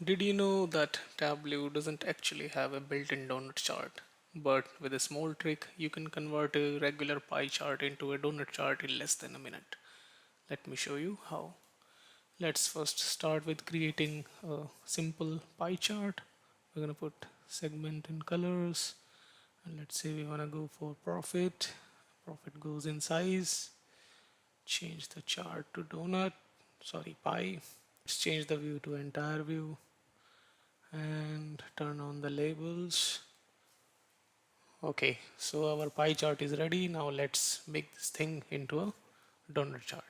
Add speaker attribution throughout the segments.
Speaker 1: Did you know that Tableau doesn't actually have a built-in donut chart? But with a small trick, you can convert a regular pie chart into a donut chart in less than a minute. Let me show you how. Let's first start with creating a simple pie chart. We're going to put segment in colors, and let's say we want to go for profit. Profit goes in size. Change the chart to donut, sorry, pie. Let's change the view to entire view and turn on the labels. Okay, so our pie chart is ready. Now let's make this thing into a donut chart.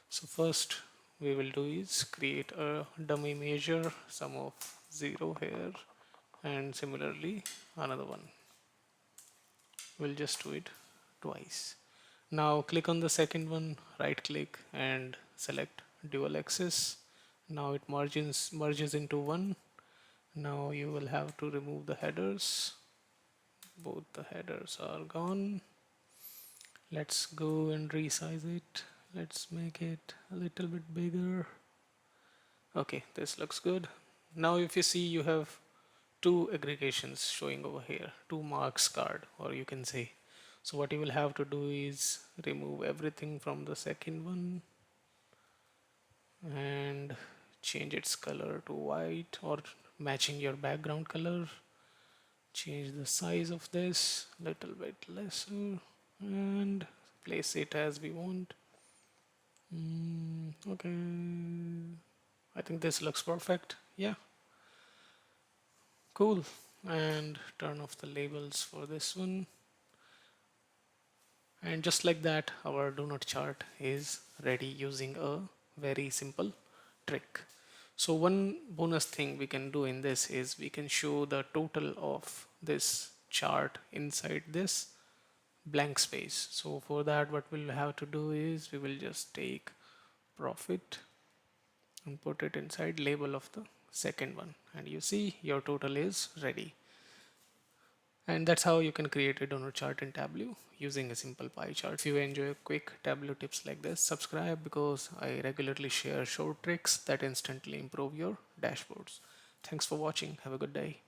Speaker 1: So first we will do is create a dummy measure, sum of 0 here, and similarly another one. We'll just do it twice. Now click on the second one, right click and select dual axis. Now it merges into one. Now you will have to remove the headers. Both the headers are gone. Let's go and resize it. Let's make it a little bit bigger. Okay, this looks good. Now if you see, you have two aggregations showing over here, two marks card, or you can say. So what you will have to do is remove everything from the second one and change its color to white or matching your background color. Change the size of this little bit lesser and place it as we want. Okay, I think this looks perfect. Yeah, cool. And turn off the labels for this one. And just like that, our donut chart is ready using a very simple trick. So one bonus thing we can do in this is we can show the total of this chart inside this blank space. So for that, what we'll have to do is we will just take profit and put it inside label of the second one, and you see your total is ready. And that's how you can create a donut chart in Tableau using a simple pie chart. If you enjoy quick Tableau tips like this, subscribe because I regularly share short tricks that instantly improve your dashboards. Thanks for watching. Have a good day.